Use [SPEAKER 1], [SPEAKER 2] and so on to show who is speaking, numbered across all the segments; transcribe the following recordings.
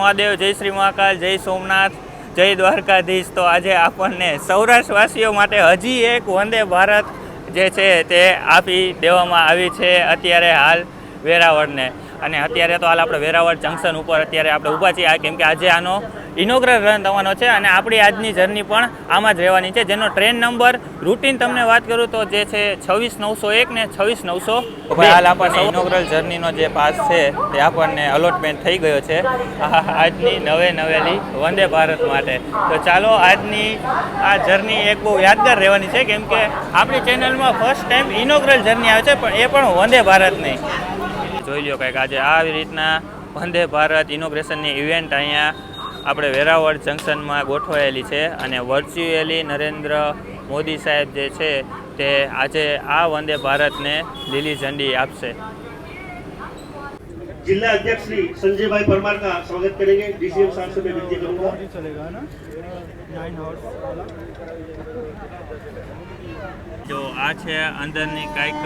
[SPEAKER 1] મહાદેવ, જય શ્રી મહાકાલ, જય સોમનાથ, જય દ્વારકાધીશ। તો આજે આપણને સૌરાષ્ટ્રવાસીઓ માટે હજી એક વંદે ભારત જે છે તે આપી દેવામાં આવી છે અત્યારે હાલ વેરાવળને। અને અત્યારે તો હાલ આપણે વેરાવળ જંકશન ઉપર અત્યારે આપણે ઊભા છીએ, કેમ કે આજે આનો ઇનોગ્રલ રન થવાનો છે અને આપણી આજની જર્ની પણ આમાં જ રહેવાની છે, જેનો ટ્રેન નંબર રૂટીન તમને વાત કરું તો જે છે 26901 ને 26902। હાલ આપણને ઇનોગ્રલ જર્નીનો જે પાસ છે તે આપણને અલોટમેન્ટ થઈ ગયો છે આજની નવેલી વંદે ભારત માટે। તો ચાલો આજની આ જર્ની એક બહુ યાદગાર રહેવાની છે, કેમ કે આપણી ચેનલમાં ફર્સ્ટ ટાઈમ ઇનોગ્રલ જર્ની આવે છે, પણ એ પણ વંદે ભારતની। જોઈ લો કંઈક આજે આવી રીતના વંદે ભારત ઇનોગ્રેશનની ઇવેન્ટ અહીંયા આપણે વેરાવળ જંકશનમાં ગોઠવાયેલી છે અને વર્ચ્યુઅલી નરેન્દ્ર મોદી સાહેબ જે છે તે આજે આ વંદે ભારતને લીલી ઝંડી આપશે।
[SPEAKER 2] जिला अध्यक्ष श्री संजय भाई परमार का स्वागत करेंगे। डीसीएम साहब से मैं विनती करूंगा।
[SPEAKER 1] जो आ છે અંદરની કંઈક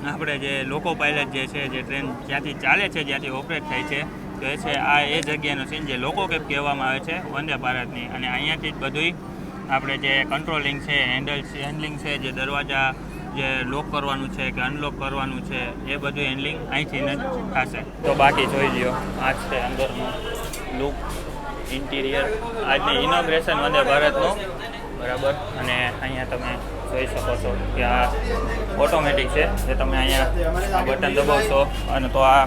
[SPEAKER 1] આપણે જે લોકો પાયલટ જે છે જે ટ્રેન જ્યાંથી ચાલે છે જ્યાંથી ઓપરેટ થાય છે તો એ છે આ એ જગ્યાનો સીન જે લોકો કેપ કહેવામાં આવે છે વંદે ભારતની। અને અહીંયાથી જ બધુંય આપણે જે કંટ્રોલિંગ છે હેન્ડલિંગ છે, જે દરવાજા જે લોક કરવાનું છે કે અનલોક કરવાનું છે એ બધું હેન્ડલિંગ અહીંથી જ થશે। તો બાકી જોઈ લ્યો આ છે અંદરનું લુક ઇન્ટિરિયર આજની ઇનોગ્રેશન વંદે ભારતનું, બરાબર। અને અહીંયા તમે જોઈ શકો છો કે આ ઓટોમેટિક છે, જે તમે અહીંયા આ બટન દબાવશો અને તો આ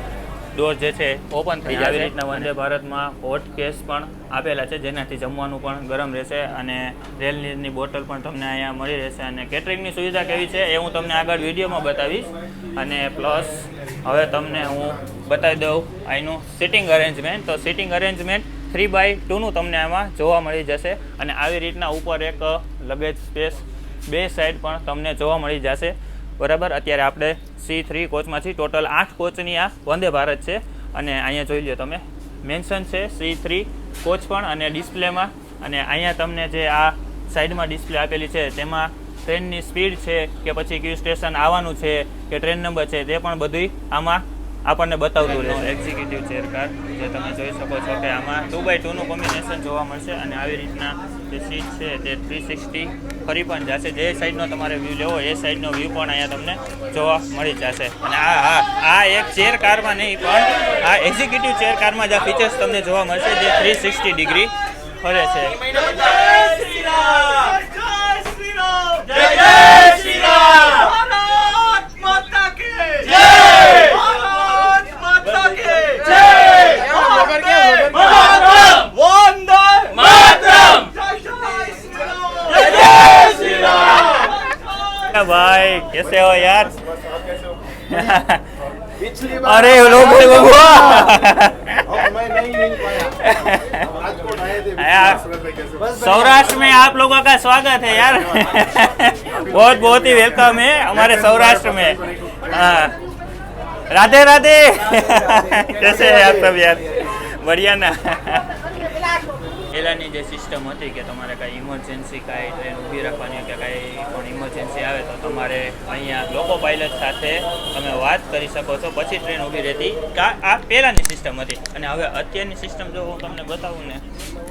[SPEAKER 1] ડોર જે છે ઓપન થઈ જાય। આવી રીતના વંદે ભારતમાં હોટ કેસ પણ આપેલા છે, જેનાથી જમવાનું પણ ગરમ રહેશે અને રેલની બોટલ પણ તમને અહીંયા મળી રહેશે। અને કેટરિંગની સુવિધા કેવી છે એ હું તમને આગળ વિડીયોમાં બતાવીશ। અને પ્લસ હવે તમને હું બતાવી દઉં અહીંનું સિટિંગ અરેન્જમેન્ટ। તો સિટિંગ અરેન્જમેન્ટ 3x2નું તમને આમાં જોવા મળી જશે અને આવી રીતના ઉપર એક લગેજ સ્પેસ બે સાઈડ પણ તમને જોવા મળી જશે, બરાબર। અત્યારે આપણે C3 કોચમાંથી ટોટલ 8 કોચની આ વંદે ભારત છે અને અહીંયા જોઈ લો તમે મેન્શન છે C3 કોચ પણ અને ડિસ્પ્લેમાં। અને અહીંયા તમને જે આ સાઈડમાં ડિસ્પ્લે આપેલી છે તેમાં ટ્રેનની સ્પીડ છે કે પછી કયું સ્ટેશન આવવાનું છે કે ટ્રેન નંબર છે તે પણ બધું આમાં આપણને બતાવતું રહેશે। એક્ઝિક્યુટિવ ચેર કાર જે તમે જોઈ શકો છો કે આમાં 2x2નું કોમ્બિનેશન જોવા મળશે અને આવી રીતના જે સીટ છે તે 360 ફરી પણ જશે। જે સાઈડનો તમારે વ્યૂ લેવો એ સાઈડનો વ્યૂ પણ અહીંયા તમને જોવા મળી જશે। અને આ એક ચેર કારમાં નહીં પણ આ એક્ઝિક્યુટિવ ચેર કારમાં જ આ ફીચર્સ તમને જોવા મળશે, જે 360 ડિગ્રી ફરે છે। भाई कैसे हो यार? अरे लोग सौराष्ट्र में आप लोगों का स्वागत है यार। बहुत बहुत ही वेलकम है हमारे सौराष्ट्र में। हाँ, राधे राधे। कैसे है आप सब यार? बढ़िया ना? પહેલાંની જે સિસ્ટમ હતી કે તમારે કાંઈ ઇમરજન્સી કાંઈ ટ્રેન ઊભી રાખવાની કે કાંઈ પણ ઇમરજન્સી આવે તો તમારે અહીંયા લોકો પાયલટ સાથે તમે વાત કરી શકો છો, પછી ટ્રેન ઊભી રહેતી। આ પહેલાંની સિસ્ટમ હતી અને હવે અત્યારની સિસ્ટમ જો હું તમને બતાવું ને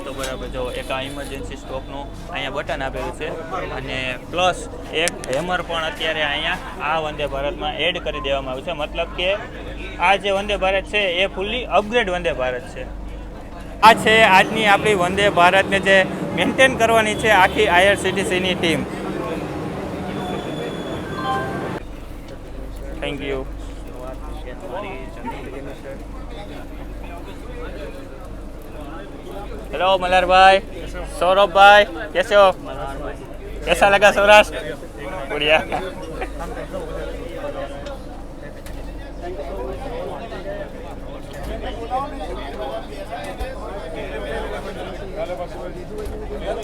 [SPEAKER 1] તો બરાબર જો એક આ ઇમરજન્સી સ્ટોપનું અહીંયા બટન આપેલું છે અને પ્લસ એક હેમર પણ અત્યારે અહીંયા આ વંદે ભારતમાં એડ કરી દેવામાં આવ્યું છે। મતલબ કે આ જે વંદે ભારત છે એ ફૂલ્લી અપગ્રેડ વંદે ભારત છે। આ છે આજની આપણી વંદે ભારતને જે મેન્ટેન કરવાની છે આખી IRCTCની team. Thank you. Hello Malhar भाई, सौरभ भाई, कैसे हो? कैसा लगा सौराष्ट्र? बढ़िया।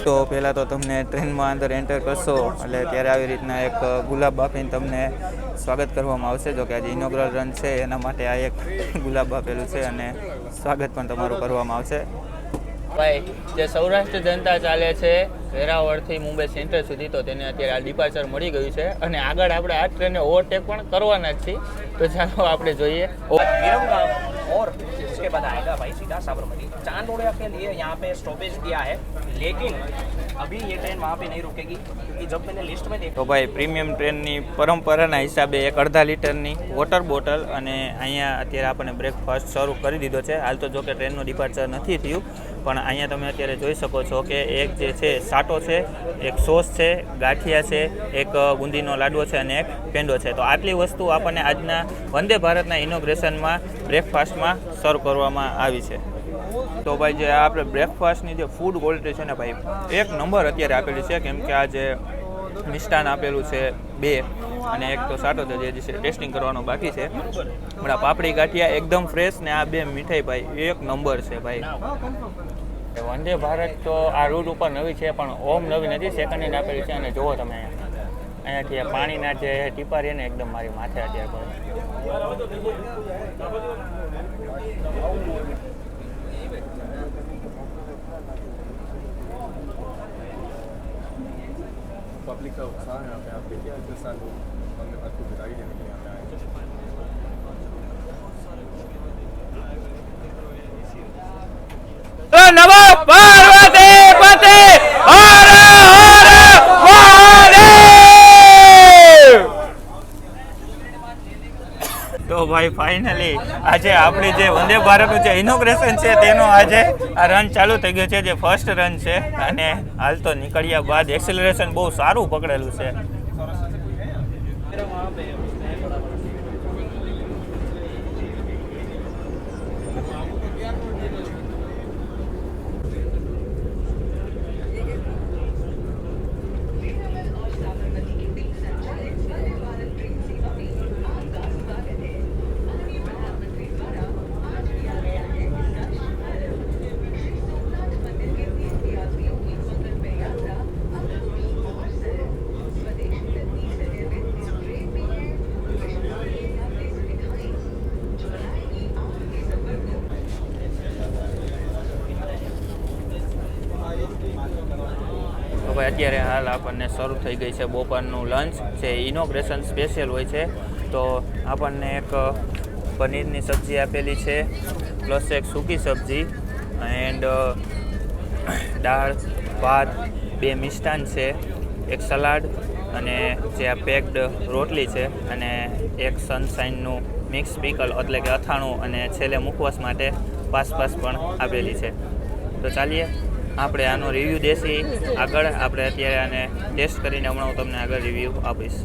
[SPEAKER 3] તો પહેલાં તો તમને ટ્રેનમાં અંદર એન્ટર કરશો એટલે ત્યારે આવી રીતના એક ગુલાબ આપીને તમને સ્વાગત કરવામાં આવશે. જો કે આજે ઇનોગ્રલ રન છે એના માટે આ એક ગુલાબ આપેલું છે અને સ્વાગત પણ તમારું કરવામાં આવશે.
[SPEAKER 1] ભાઈ જે સૌરાષ્ટ્ર જનતા ચાલે છે વેરાવળથી મુંબઈ સેન્ટ્રલ સુધી, તો તેને અત્યારે આ ડિપાર્ચર મળી ગયું છે અને આગળ આપણે આ ટ્રેનને ઓવરટેક પણ કરવાના જ છીએ. તો ચાલો આપણે જોઈએ.
[SPEAKER 4] और उसके बाद आएगा भाई सीधा साबरमती. चांदोड़िया के लिए यहाँ पे स्टॉपेज दिया है, लेकिन अभी ये ट्रेन वहाँ पे नहीं रुकेगी क्योंकि जब मैंने लिस्ट में देखा
[SPEAKER 3] તો ભાઈ પ્રીમિયમ ટ્રેનની પરંપરાના હિસાબે એક અડધા લીટરની વોટર બોટલ અને અહીંયા અત્યારે આપણને બ્રેકફાસ્ટ શરૂ કરી દીધો છે. હાલ તો જો કે ટ્રેનનું ડિપાર્ચર નથી થયું, પણ અહીંયા તમે અત્યારે જોઈ શકો છો કે એક જે છે સાટો છે, એક સોસ છે, ગાંઠિયા છે, એક બુંદીનો લાડવો છે અને એક પેંડો છે. તો આટલી વસ્તુ આપણને આજના વંદે ભારતના ઇનોગ્રેશનમાં બ્રેકફાસ્ટમાં સર્વ કરવામાં આવી છે. તો ભાઈ જે આપણે બ્રેકફાસ્ટની જે ફૂડ ક્વોલિટી છે ને ભાઈ એક નંબર અત્યારે આપેલી છે, કેમ કે આ જે મિષ્ટાન આપેલું છે 2 અને એક તો સાટો છે જે ટેસ્ટિંગ કરવાનો બાકી છે. હમણાં પાપડી ગાંઠિયા એકદમ ફ્રેશ ને આ 2 મીઠાઈ ભાઈ એક નંબર છે ભાઈ.
[SPEAKER 1] વંદે ભારત તો આ રૂટ ઉપર નવી છે, પણ ઓમ નવી નથી, સેકન્ડ હેન્ડ આપેલી છે. અને જુઓ તમે અહીંયાથી પાણીના જે ટીપા રહે ને એકદમ મારી માથે અત્યારે પડે.
[SPEAKER 5] पब्लिक का उत्साह है यहाँ पे. आप देखिए इतने साल लोग वंदे भारत को विदाई देने के लिए यहाँ पे आए हैं.
[SPEAKER 3] નમો પાર્વતી પતે હર હર મહાદેવ. તો ભાઈ ફાઇનલી આજે આપણી જે વંદે ભારતનું જે ઇનોગ્રેશન છે તેનો આજે આ રન ચાલુ થઈ ગયો છે, જે ફર્સ્ટ રન છે. અને હાલ તો નીકળ્યા બાદ એક્સેલરેશન બહુ સારું પકડેલું છે. ભાઈ અત્યારે હાલ આપણને શરૂ થઈ ગઈ છે બપોરનું લંચ. જે ઇનોગ્રેશન સ્પેશિયલ હોય છે, તો આપણને એક પનીરની સબ્જી આપેલી છે, પ્લસ એક સૂકી સબ્જી એન્ડ દાળ ભાત, 2 મિષ્ટાન છે, એક સલાડ અને જે આ પેક્ડ રોટલી છે અને એક સનશાઇનનું મિક્સ પીકલ એટલે કે અથાણું અને છેલ્લે મુખવાસ માટે પાસ પણ આપેલી છે. તો ચાલીએ આપણે આનો રિવ્યૂ દેશી આગળ. આપણે અત્યારે આને ટેસ્ટ કરીને હમણાં હું તમને આગળ રિવ્યૂ આપીશ.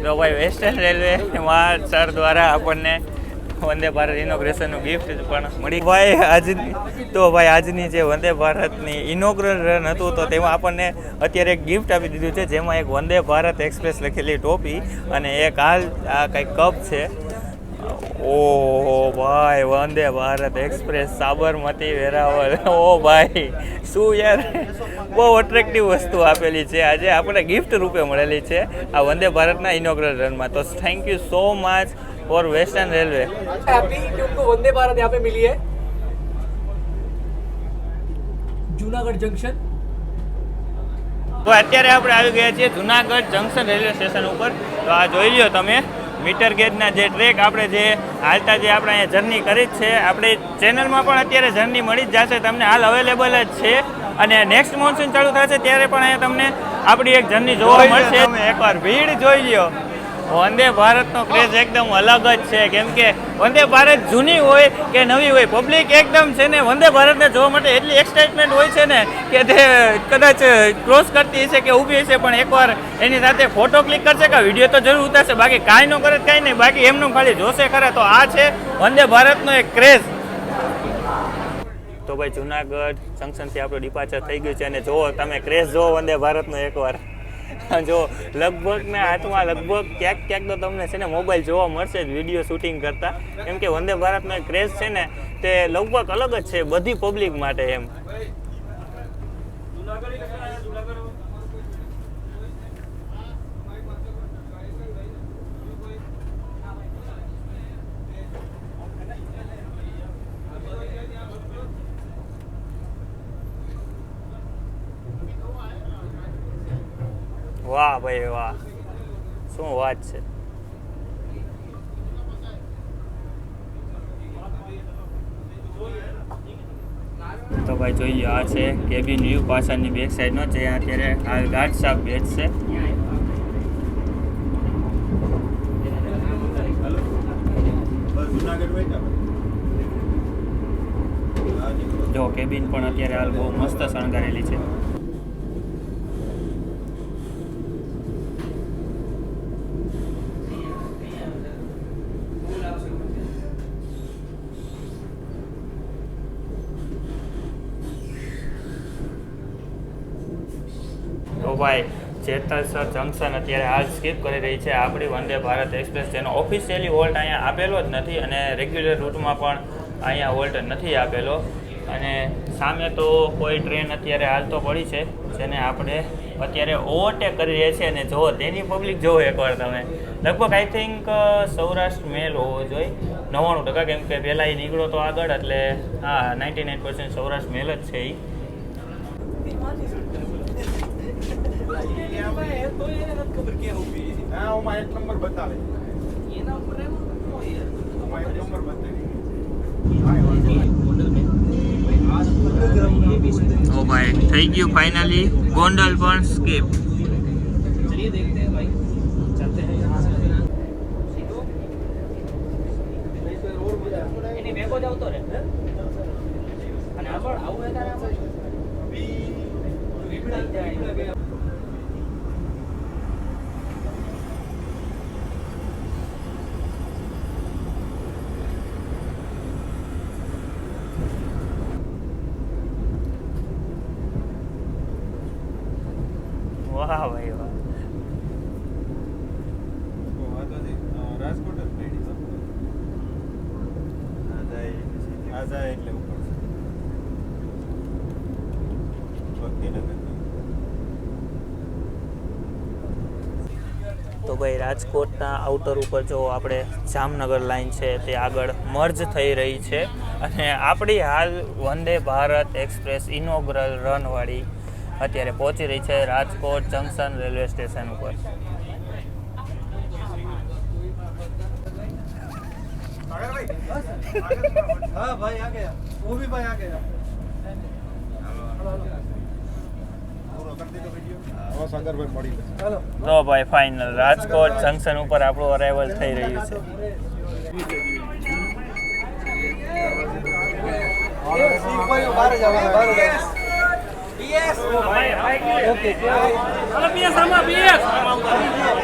[SPEAKER 3] તો ભાઈ વેસ્ટર્ન રેલવેમાં સર દ્વારા આપણને વંદે ભારત ઇનોગ્રેશનનું ગિફ્ટ પણ મળી. ભાઈ આજની જે વંદે ભારતની ઇનોગ્રલ રન હતું તો તેમાં આપણને અત્યારે એક ગિફ્ટ આપી દીધું છે, જેમાં એક વંદે ભારત એક્સપ્રેસ લખેલી ટોપી અને એક હાલ આ કંઈક કપ છે. ઓહો ભાઈ, વંદે ભારત એક્સપ્રેસ સાબરમતી વેરાવળ. ઓ ભાઈ શું યાર, બહુ અટ્રેક્ટિવ વસ્તુ આપેલી છે આજે આપણે ગિફ્ટ રૂપે મળેલી છે આ વંદે ભારતના ઇનોગ્રલ રનમાં. તો thank you so much for western railway.
[SPEAKER 6] Happy कि उनको वंदे भारत यहाँ पे मिली है. जूनागढ़ जंक्शन.
[SPEAKER 3] તો અત્યારે આપણે આવી ગયા છીએ જુનાગઢ જંકશન રેલવે સ્ટેશન ઉપર. તો આ જોઈ લ્યો તમે મીટર ગેજના જે ટ્રેક આપણે જે હાલતા જે આપણે અહીંયા જર્ની કરી જ છે, આપણી ચેનલમાં પણ અત્યારે જર્ની મળી જ જશે તમને, હાલ અવેલેબલ જ છે. અને નેક્સ્ટ મોન્સૂન ચાલુ થશે ત્યારે પણ અહીંયા તમને આપણી એક જર્ની જોવા મળશે. તમે એકવાર ભીડ જોઈ લ્યો. વંદે ભારતનો ક્રેઝ એકદમ અલગ જ છે, કેમ કે વંદે ભારત જૂની હોય કે નવી હોય, પબ્લિક એકદમ છે ને વંદે ભારતને જોવા માટે એટલી એક્સાઇટમેન્ટ હોય છે ને કે તે કદાચ ક્રોસ કરતી હશે કે ઊભી હશે, પણ એકવાર એની સાથે ફોટો ક્લિક કરશે કે વિડીયો તો જરૂર ઉતારશે, બાકી કાંઈ ન કરે કાંઈ નહીં, બાકી એમનું ખાલી જોશે ખરા. તો આ છે વંદે ભારતનો એક ક્રેઝ. તો ભાઈ જુનાગઢ જંકશનથી આપણું ડિપાર્ચર થઈ ગયું છે અને જુઓ તમે ક્રેઝ જુઓ વંદે ભારતનો એકવાર. જો લગભગ ને હાથમાં લગભગ ક્યાંક ક્યાંક તો તમને છે ને મોબાઈલ જોવા મળશે જ વિડીયો શૂટિંગ કરતા, કેમ કે વંદે ભારતનો એક ક્રેઝ છે ને તે લગભગ અલગ જ છે બધી પબ્લિક માટે એમ. વાહ ભાઈ વાહ, શું વાત છે. તો ભાઈ જોઈ લો, આ છે કેબિન વ્યૂ પાછળની બેક સાઈડનો, જે અત્યારે આ ગાર્ડ સાહેબ બેસશે. જો કેબિન પણ અત્યારે હાલ બહુ મસ્ત શણગારેલી છે. તો ભાઈ જેતલસર જંકશન અત્યારે હાલ સ્કીપ કરી રહી છે આપણી વંદે ભારત એક્સપ્રેસ, જેનો ઓફિશિયલી હોલ્ટ અહીંયા આપેલો જ નથી અને રેગ્યુલર રૂટમાં પણ અહીંયા હોલ્ટ નથી આપેલો. અને સામે તો કોઈ ટ્રેન અત્યારે હાલ તો પડી છે જેને આપણે અત્યારે ઓવરટેક કરી રહ્યા છીએ. અને જુઓ તેની પબ્લિક જુઓ એકવાર તમે, લગભગ આઈ થિંક સૌરાષ્ટ્ર મેલ હોવો જોઈએ 99%, કેમ કે પહેલાં એ નીકળો તો આગળ, એટલે હા 99% સૌરાષ્ટ્ર મેલ જ છે એ. ઓ ભાઈ થઈ ગયું ફાઇનલી ગોંડલ પણ સ્કીપ.
[SPEAKER 4] चलिए देखते हैं भाई, चलते हैं यहाँ से. એની બેકો જાવ તો રે અને આગળ આવું હોય ત્યારે આપણે
[SPEAKER 3] વાહ ભાઈ વાહ.
[SPEAKER 5] રાજકોટ જ પડી આ જાય એટલે ઉપર
[SPEAKER 3] તો ભાઈ રાજકોટના આઉટર ઉપર જો આપણે જામનગર લાઈન છે તે આગળ મર્જ થઈ રહી છે અને આપણી હાલ વંદે ભારત એક્સપ્રેસ ઇનોગ્રલ રનવાળી અત્યારે પહોંચી રહી છે રાજકોટ જંકશન રેલવે સ્ટેશન ઉપર.
[SPEAKER 5] हाँ भाई आ गया, वो भी भाई आ गया.
[SPEAKER 3] તો ભાઈ ફાઇનલ રાજકોટ જંકશન ઉપર આપણું અરાઇવલ થઈ રહ્યું છે.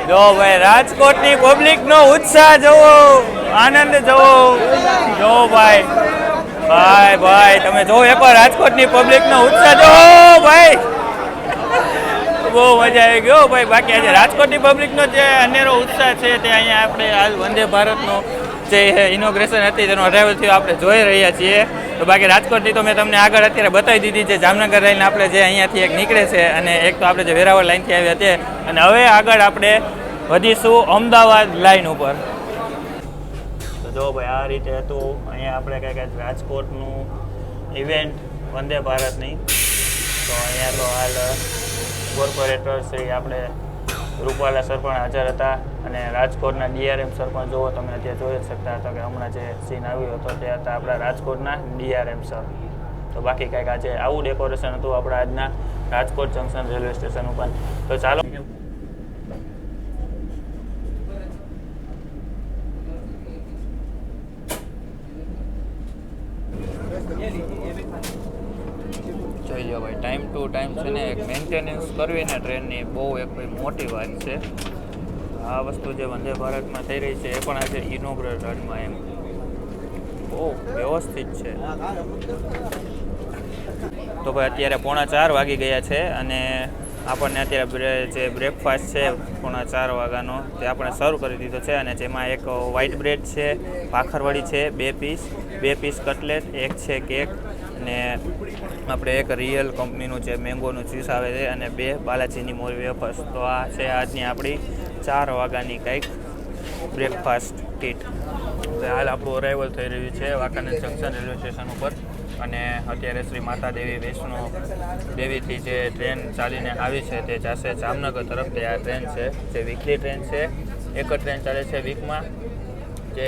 [SPEAKER 3] જો ભાઈ રાજકોટની પબ્લિકનો ઉત્સાહ જોવો, આનંદ જોવો. જો ભાઈ ભાઈ ભાઈ તમે જો એકવાર રાજકોટની પબ્લિકનો ઉત્સાહ જોવો ભાઈ, બહુ મજા આવી ગયો ભાઈ. બાકી આજે રાજકોટની પબ્લિકનો જે અનેરો ઉત્સાહ છે તે અહીંયા આપણે હાલ વંદે ભારતનો જે ઇનોગ્રેશન હતી તેનો અરાઇવલ થયો આપણે જોઈ રહ્યા છીએ. તો બાકી રાજકોટની તો મેં તમને આગળ અત્યારે બતાવી દીધી છે. જામનગર લાઈન આપણે જે અહીંયાથી એક નીકળે છે અને એક તો આપણે જે વેરાવળ લાઈનથી આવ્યા તે, અને હવે આગળ આપણે વધીશું અમદાવાદ લાઈન ઉપર. તો જો ભાઈ આ રીતે હતું અહીંયા આપણે કંઈક રાજકોટનું ઇવેન્ટ વંદે ભારતની. તો અહીંયા તો હાલ કોર્પોરેટર શ્રી આપણે રૂપાલા સર પણ હાજર હતા. અને રાજકોટના ડીઆરએમ સર પણ જુઓ તમે અત્યારે જોઈ જ શકતા હતા કે હમણાં જે સીન આવ્યો હતો તે હતા આપણા રાજકોટના ડીઆરએમ સર. તો બાકી કંઈક આજે આવું ડેકોરેશન હતું આપણા આજના રાજકોટ જંકશન રેલવે સ્ટેશન ઉપર. તો ચાલો જોઈ લો ભાઈ, ટાઈમ ટુ ટાઈમ છે ને એક મેન્ટેનન્સ કરવી ને ટ્રેનની બહુ એક ભાઈ મોટી વાત છે. આ વસ્તુ જે વંદે ભારતમાં થઈ રહી છે એ પણ આજે ઇનોગ્રેટ રનમાં એમ બહુ વ્યવસ્થિત છે. તો ભાઈ અત્યારે 3:45 વાગી ગયા છે અને આપણને અત્યારે જે બ્રેકફાસ્ટ છે 3:45 વાગ્યાનો તે આપણે સર્વ કરી દીધો છે. અને જેમાં એક વ્હાઈટ બ્રેડ છે, ભાખરવડી છે 2 પીસ કટલેટ, એક છે કેક અને આપણે એક રિયલ કંપનીનું જે મેંગોનું જ્યુસ આવે છે અને 2 બાલાજીની મોર વેફર્સ. તો આ છે આજની આપણી 4 વાગ્યાની કંઈક બ્રેકફાસ્ટ કીટ. તો હાલ આપણું અરાઇવલ થઈ રહ્યું છે વાંકાનેર જંકશન રેલવે સ્ટેશન ઉપર અને અત્યારે શ્રી માતા દેવી વૈષ્ણો દેવીથી જે ટ્રેન ચાલીને આવી છે તે જશે જામનગર તરફ. તે આ ટ્રેન છે જે વીકલી ટ્રેન છે, એક જ ટ્રેન ચાલે છે વીકમાં. જે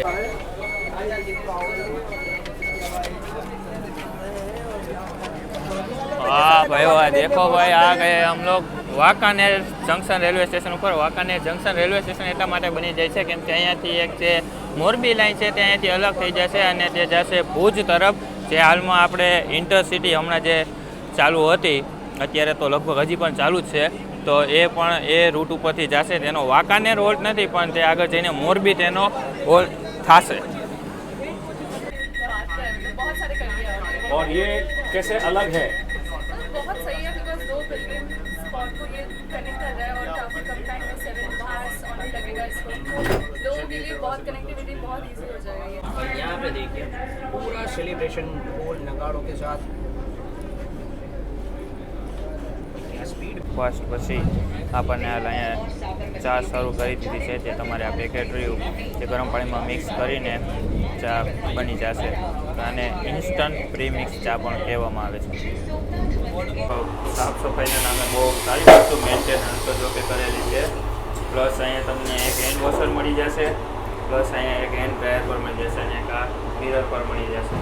[SPEAKER 3] हाँ भाई वाह, देखो भाई आ गए हम लोग वांकानेर जंक्शन रेलवे स्टेशन पर. वांकानेर जंक्शन रेलवे स्टेशन એટલા માટે બની જાય છે કેમ કે અહીંયાથી એક જે મોરબી લાઈન છે તે અહીંયાથી અલગ થઈ જશે અને તે જશે ભુજ તરફ. જે હાલમાં આપણે ઇન્ટરસિટી હમણાં જે ચાલુ હતી, અત્યારે તો લગભગ હજી પણ ચાલુ જ છે, તો એ પણ એ રૂટ ઉપરથી જશે. તેનો વાંકાનેર હોલ્ટ નથી પણ તે આગળ જઈને મોરબી તેનો હોલ્ટ થશે.
[SPEAKER 7] और ये कैसे अलग है?
[SPEAKER 8] बहुत सही है बिकॉज 2 पिलग्रिम स्पॉट को ये कनेक्ट कर रहा है और काफ़ी कम टाइम में 7 hours और लगेगा इसको. लोगों के लिए बहुत कनेक्टिविटी बहुत ईजी हो जाएगा ये.
[SPEAKER 4] और यहाँ पे देखिए पूरा सेलिब्रेशन ढोल नगाड़ों के साथ. स्पीड
[SPEAKER 3] બસ પછી આપણને હાલ અહીંયા ચા શરૂ કરી દીધી છે. તે તમારે આ પેકેટ રહ્યું તે ગરમ પાણીમાં મિક્સ કરીને ચા બની જશે. અને ઇન્સ્ટન્ટ પ્રી મિક્સ ચા પણ કહેવામાં આવે છે. સાફ સફાઈના નામે બહુ સારી વસ્તુ મેન્ટેનન્સ તો જો કે કરેલી છે. પ્લસ અહીંયા તમને એક હેન્ડ વોશર મળી જશે, પ્લસ અહીંયા એક હેન્ડ ડ્રાયર પર મળી જશે અને એક આ મિરર પર મળી જશે.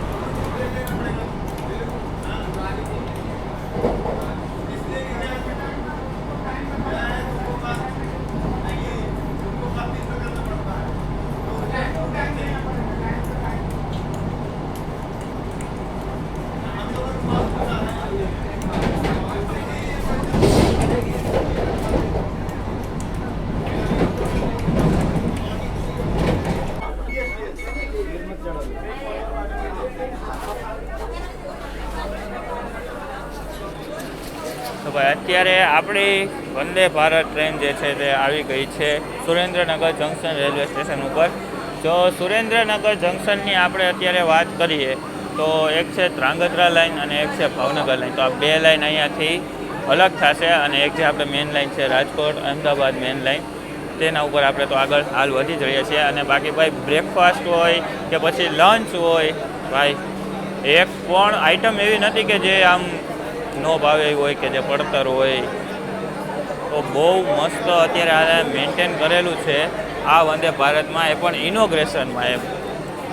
[SPEAKER 3] તો ભાઈ અત્યારે આપણી વંદે ભારત ટ્રેન જે છે તે આવી ગઈ છે સુરેન્દ્રનગર જંકશન રેલવે સ્ટેશન ઉપર. જો સુરેન્દ્રનગર જંકશનની આપણે અત્યારે વાત કરીએ તો એક છે ધ્રાંગધ્રા લાઇન અને એક છે ભાવનગર લાઇન. તો આ 2 લાઇન અહીંયાથી અલગ થશે અને એક જે આપણે મેઇન લાઇન છે રાજકોટ અમદાવાદ મેઇન લાઇન, તેના ઉપર આપણે તો આગળ હાલ વધી જ રહીએ છીએ. અને બાકી ભાઈ બ્રેકફાસ્ટ હોય કે પછી લંચ હોય, ભાઈ એક પણ આઈટમ એવી નથી કે જે આમ નો ભાવે એવી હોય કે જે પડતર હોય. તો બહુ મસ્ત અત્યારે આ મેન્ટેન કરેલું છે આ વંદે ભારતમાં, એ પણ ઇનોગ્રેશનમાં એમ.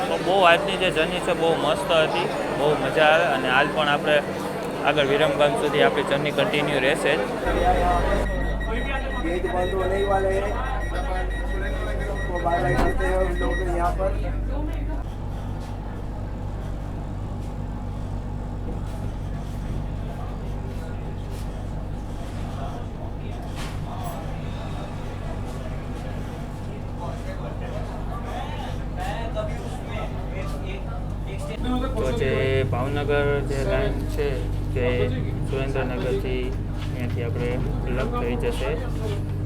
[SPEAKER 3] તો બહુ આજની જે જર્ની છે બહુ મસ્ત હતી, બહુ મજા આવે. અને હાલ પણ આપણે આગળ વિરમગામ સુધી આપણી જર્ની કન્ટિન્યુ રહેશે જ.
[SPEAKER 9] गेट बंद होने ही वाले हैं, वो बाय बाय करते हैं उन लोगों को यहाँ पर.
[SPEAKER 3] તો જે ભાવનગર જે લાઈન છે તે સુરેન્દ્રનગરથી અહીંયાથી આપણે અલગ થઈ જશે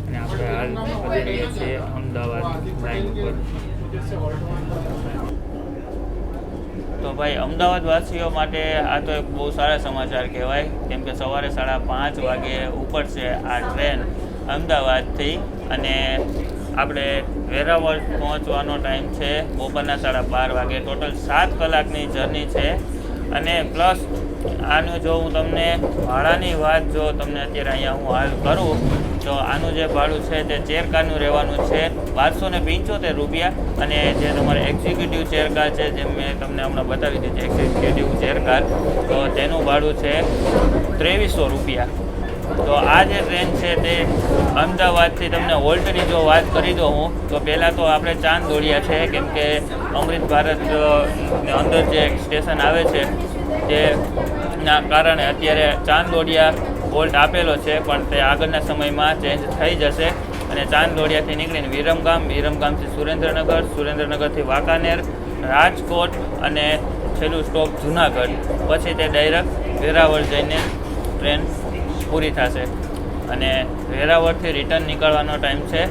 [SPEAKER 3] અને આપણે હાલ વધી રહીએ છીએ અમદાવાદ લાઈન ઉપર. તો ભાઈ અમદાવાદવાસીઓ માટે આ તો એક બહુ સારા સમાચાર કહેવાય કેમ કે સવારે 5:30 વાગે ઉપડશે આ ટ્રેન અમદાવાદથી અને આપણે વેરાવળ પહોંચવાનો ટાઈમ છે બપોરના 12:30 વાગે. ટોટલ 7 કલાકની જર્ની છે અને પ્લસ આનું જો હું તમને ભાડાની વાત જો તમને અત્યારે અહીંયા હું હાલ કરું તો આનું જે ભાડું છે તે ચેર કારનું રહેવાનું છે 1275 રૂપિયા, અને જે તમારે એક્ઝિક્યુટિવ ચેર કાર છે જેમ મેં તમને હમણાં બતાવી દીધી એક્ઝિક્યુટિવ ચેર કાર, તો તેનું ભાડું છે 2300 રૂપિયા. તો આ જે ટ્રેન છે તે અમદાવાદથી તમને હોલ્ટની જો વાત કરી દઉં હું તો પહેલાં તો આપણે ચાંદોડિયા છે, કેમ કે અમૃત ભારત અંદર જે સ્ટેશન આવે છે તેના કારણે અત્યારે ચાંદોડિયા હોલ્ટ આપેલો છે, પણ તે આગળના સમયમાં ચેન્જ થઈ જશે અને ચાંદોડિયાથી નીકળીને વિરમગામથી સુરેન્દ્રનગર, સુરેન્દ્રનગરથી વાંકાનેર, રાજકોટ અને છેલ્લું સ્ટોપ જુનાગઢ, પછી તે ડાયરેક્ટ વેરાવળ જઈને ટ્રેન પૂરી થશે. અને વેરાવળથી રિટર્ન નીકળવાનો ટાઈમ છે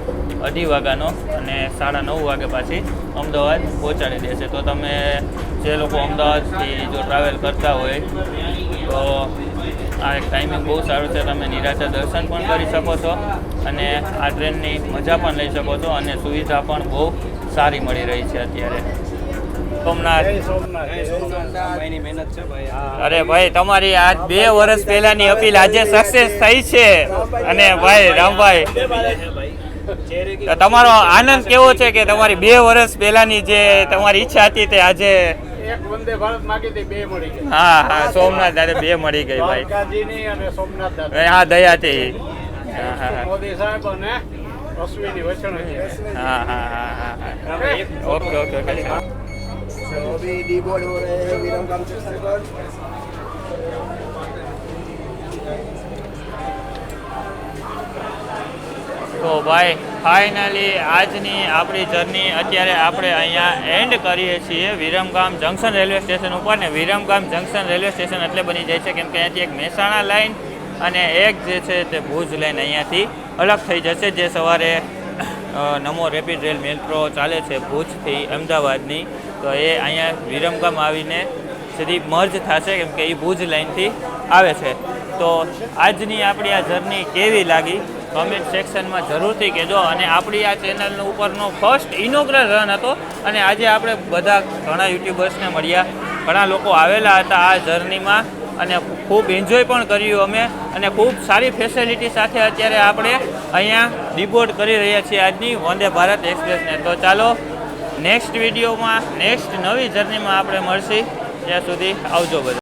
[SPEAKER 3] 2:30 વાગ્યાનો અને 9:30 વાગે પાછી અમદાવાદ પહોંચાડી દેશે. તો તમે જે લોકો અમદાવાદથી જો ટ્રાવેલ કરતા હોય તો આ એક ટાઈમિંગ બહુ સારું છે, તમે નિરાતે દર્શન પણ કરી શકો છો અને આ ટ્રેનની મજા પણ લઈ શકો છો અને સુવિધા પણ બહુ સારી મળી રહી છે અત્યારે. સોમનાથ, અરે ભાઈ તમારી આજ 2 વર્ષ પહેલાની અપીલ આજે સક્સેસ થઈ છે. અને ભાઈ રામભાઈ, તમારો આનંદ કેવો છે કે તમારી 2 વર્ષ પહેલાની જે તમારી ઈચ્છા હતી તે આજે
[SPEAKER 5] એક વંદે ભારત માંગી હતી, 2 મળી ગઈ.
[SPEAKER 3] હા સોમનાથ દાદા 2 મળી ગઈ ભાઈ,
[SPEAKER 5] દ્વારકાજીની અને સોમનાથ દાદા.
[SPEAKER 3] હા દયાથી. હા
[SPEAKER 5] મોદી સાહેબ અને અશ્વિની વચન.
[SPEAKER 3] હા ઓકે
[SPEAKER 9] तो अभी डी बोर्ड हो रहे हैं विरमगाम स्टेशन पर.
[SPEAKER 3] તો ભાઈ ફાઇનલી આજની આપણી જર્ની અત્યારે આપણે અહીંયા એન્ડ કરીએ છીએ વિરમગામ જંકશન રેલવે સ્ટેશન ઉપર. ને વિરમગામ જંકશન રેલવે સ્ટેશન એટલે બની જાય છે કેમ કે અહીંયાથી એક મહેસાણા લાઇન અને એક જે છે તે ભુજ લાઇન અહીંયાથી અલગ થઈ જશે, જે સવારે નમો રેપિડ રેલ મેટ્રો ચાલે છે ભુજથી અમદાવાદની, તો એ અહીંયા વિરમગામ આવીને સીધી મર્જ થશે કેમ કે એ ભુજ લાઇનથી આવે છે. તો આજની આપણી આ જર્ની કેવી લાગી કમેન્ટ સેક્શનમાં જરૂરથી કહેજો. અને આપણી આ ચેનલ ઉપરનો ફર્સ્ટ ઇનોગ્રલ રન હતો અને આજે આપણે બધા ઘણા યુટ્યુબર્સને મળ્યા, ઘણા લોકો આવેલા હતા આ જર્નીમાં અને ખૂબ એન્જોય પણ કર્યું અમે, અને ખૂબ સારી ફેસિલિટી સાથે અત્યારે આપણે અહીંયા ડિબોર્ડ કરી રહ્યા છીએ આજની વંદે ભારત એક્સપ્રેસને. તો ચાલો નેક્સ્ટ વિડીયોમાં નેક્સ્ટ નવી જર્નીમાં આપણે મળશી. ત્યાં સુધી આવજો બધા.